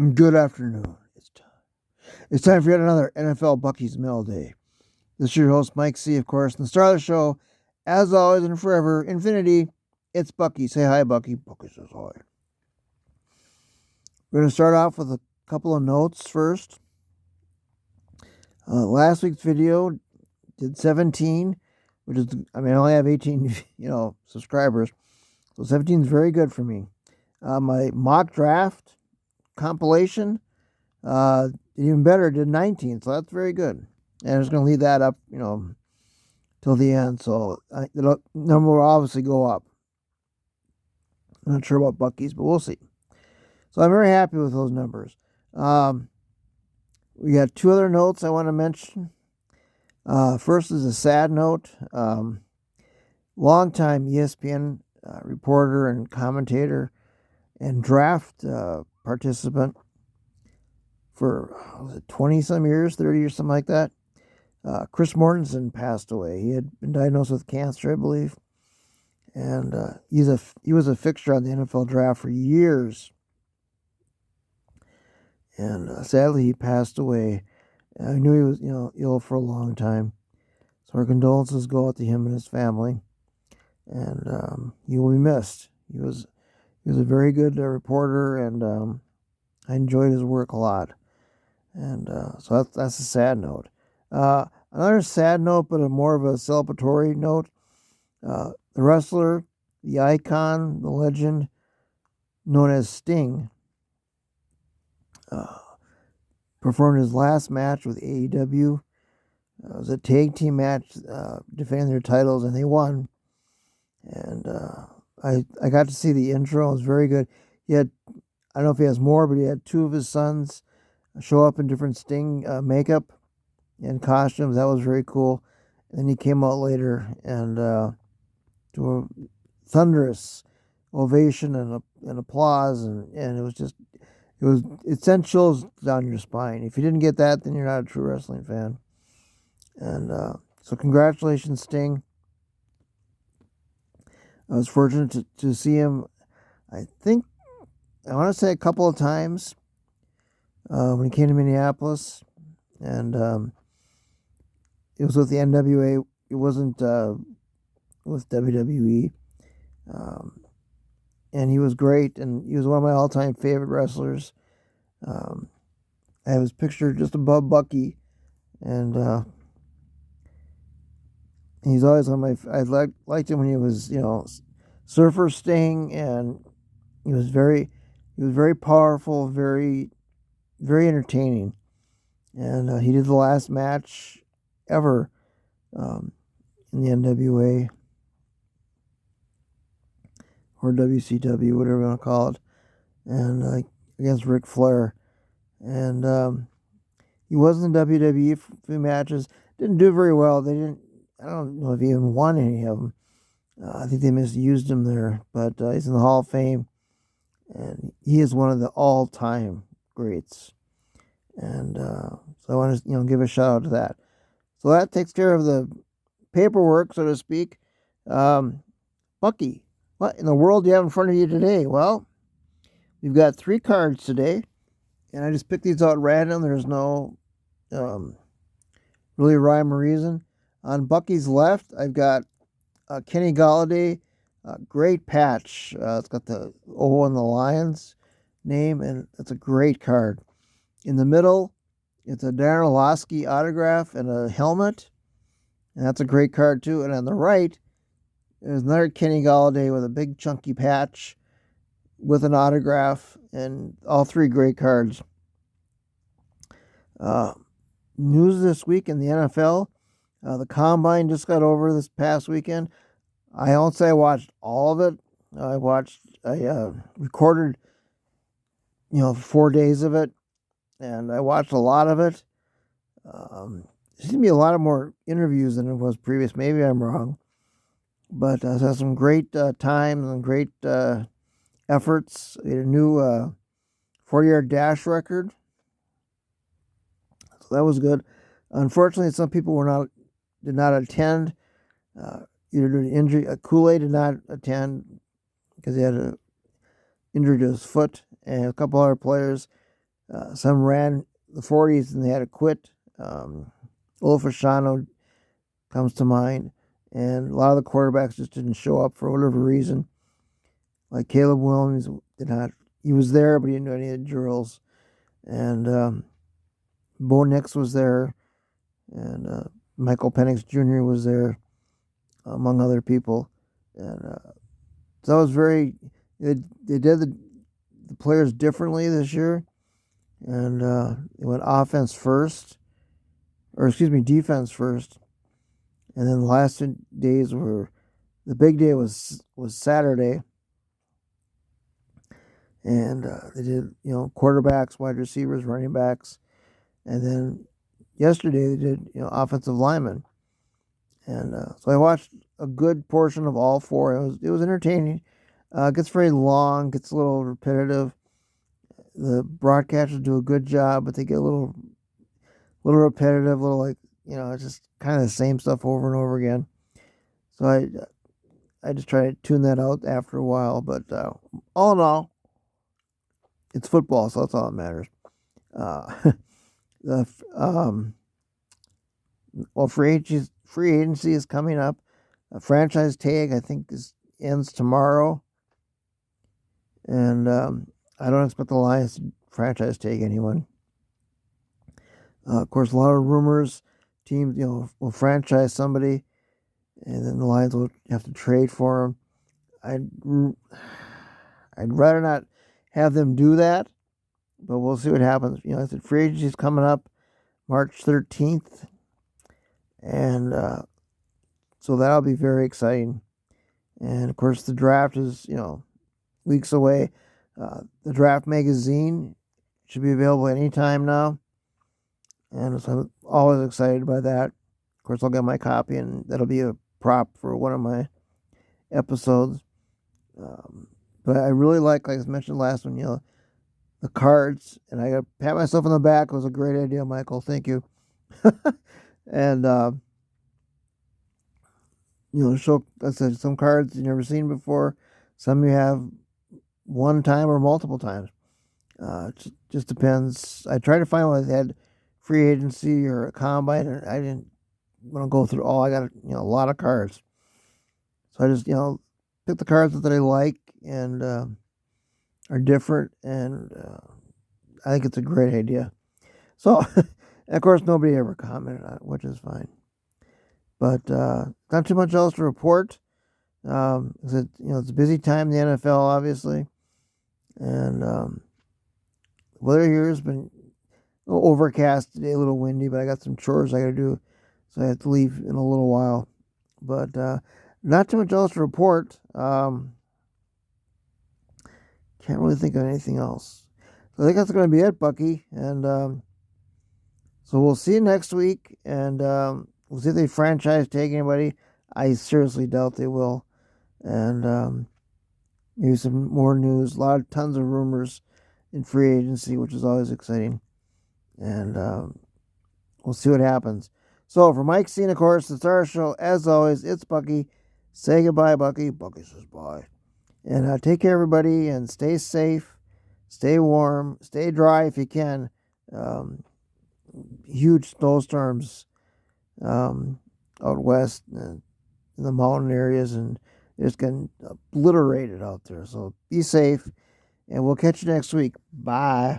Good afternoon. It's time for yet another NFL Bucky's Mail Day. This is your host, Mike C., of course, and the star of the show, as always and forever, infinity, it's Bucky. Say hi, Bucky. Bucky says hi. We're going to start off with a couple of notes first. Last week's video did 17, which is, I only have 18, subscribers. So 17 is very good for me. My mock draft compilation, even better, did 19, so that's very good. And I'm just going to leave that up, till the end. So the number will obviously go up. I'm not sure about Bucky's, but we'll see. So I'm very happy with those numbers. We got two other notes I want to mention. First is a sad note. Longtime ESPN reporter and commentator and draft participant for 20-some years, 30 years, something like that. Chris Mortensen passed away. He had been diagnosed with cancer, I believe. And he was a fixture on the NFL draft for years. And sadly, he passed away. I knew he was, ill for a long time. So our condolences go out to him and his family. And he will be missed. He was a very good reporter, and I enjoyed his work a lot. And so that's a sad note. Another sad note, but more of a celebratory note. The wrestler, the icon, the legend, known as Sting, performed his last match with AEW. It was a tag team match, defending their titles, and they won. And I got to see the intro. It was very good. He had, I don't know if he has more, but he had two of his sons show up in different Sting makeup and costumes. That was very cool. And then he came out later and to a thunderous ovation and applause, and it sent chills down your spine. If you didn't get that, then you're not a true wrestling fan. And so congratulations, Sting. I was fortunate to see him, I want to say a couple of times when he came to Minneapolis. And it was with the NWA. It wasn't with WWE. And he was great, and he was one of my all-time favorite wrestlers. I have his picture just above Bucky, and he's always on my. I liked him when he was, Surfer Sting, and he was very powerful, very, very entertaining, and he did the last match ever in the NWA. Or WCW, whatever you want to call it, and against Ric Flair. And he was in WWE for a few matches. Didn't do very well. I don't know if he even won any of them. I think they misused him there, but he's in the Hall of Fame, and he is one of the all-time greats. And so I want to, give a shout out to that. So that takes care of the paperwork, so to speak. Bucky, what in the world do you have in front of you today? Well, we've got 3 cards today, and I just picked these out random. There's no really rhyme or reason. On Bucky's left, I've got Kenny Galladay, great patch. It's got the O and the Lions name, and it's a great card. In the middle, it's a Darren Orlovsky autograph and a helmet, and that's a great card too. And on the right, there's another Kenny Galladay with a big chunky patch with an autograph, and all 3 great cards. News this week in the NFL. The Combine just got over this past weekend. I won't say I watched all of it. I recorded, 4 days of it, and I watched a lot of it. There seems to be a lot of more interviews than it was previous. Maybe I'm wrong. But it has some great times and great efforts. We had a new 40-yard dash record. So that was good. Unfortunately, some people did not attend. Either due to injury. Kool-Aid did not attend because he had an injury to his foot, and a couple other players. Some ran the 40s and they had to quit. Ulf Ashano comes to mind. And a lot of the quarterbacks just didn't show up for whatever reason. Like Caleb Williams did not. He was there, but he didn't do any of the drills. And Bo Nix was there, and Michael Penix Jr. was there, among other people. And so that was very. They did the players differently this year, and they went defense first, and then the last 2 days were. The big day was Saturday. And they did, quarterbacks, wide receivers, running backs. And then yesterday they did, offensive linemen. And so I watched a good portion of all four. It was entertaining. It gets very long, gets a little repetitive. The broadcasters do a good job, but they get a little repetitive, a little like, it's just kind of the same stuff over and over again. So I just try to tune that out after a while. But all in all, it's football, so that's all that matters. Free agency is coming up. A franchise tag, I think, ends tomorrow, and I don't expect the Lions to franchise tag anyone. Of course, a lot of rumors. Teams, will franchise somebody, and then the Lions will have to trade for them. I'd rather not have them do that, but we'll see what happens. I said free agency is coming up March 13th, and so that'll be very exciting. And of course, the draft is weeks away. The draft magazine should be available anytime now, and so I'm always excited by that. Of course, I'll get my copy, and that'll be a prop for one of my episodes. But I really like I mentioned last one, the cards, and I got to pat myself on the back. It was a great idea, Michael. Thank you. And show, I said, some cards you've never seen before. Some you have one time or multiple times. It just depends. I tried to find one that had free agency or a combine, and I didn't want to go through all. I got a lot of cards, so I just pick the cards that I like and are different, and I think it's a great idea. So, of course, nobody ever commented on it, which is fine. But not too much else to report. It's a busy time in the NFL, obviously, and weather here has been a little overcast today, a little windy, but I got some chores I got to do, so I have to leave in a little while. But not too much else to report. Can't really think of anything else. So I think that's going to be it, Bucky. And so we'll see you next week. And we'll see if they franchise tag anybody. I seriously doubt they will. And maybe some more news. Tons of rumors in free agency, which is always exciting. And we'll see what happens. So for Mike Scene, of course, it's our show. As always, it's Bucky. Say goodbye, Bucky. Bucky says bye. And take care, everybody, and stay safe, stay warm, stay dry if you can. Huge snowstorms out west in the mountain areas, and it's getting obliterated out there. So be safe, and we'll catch you next week. Bye.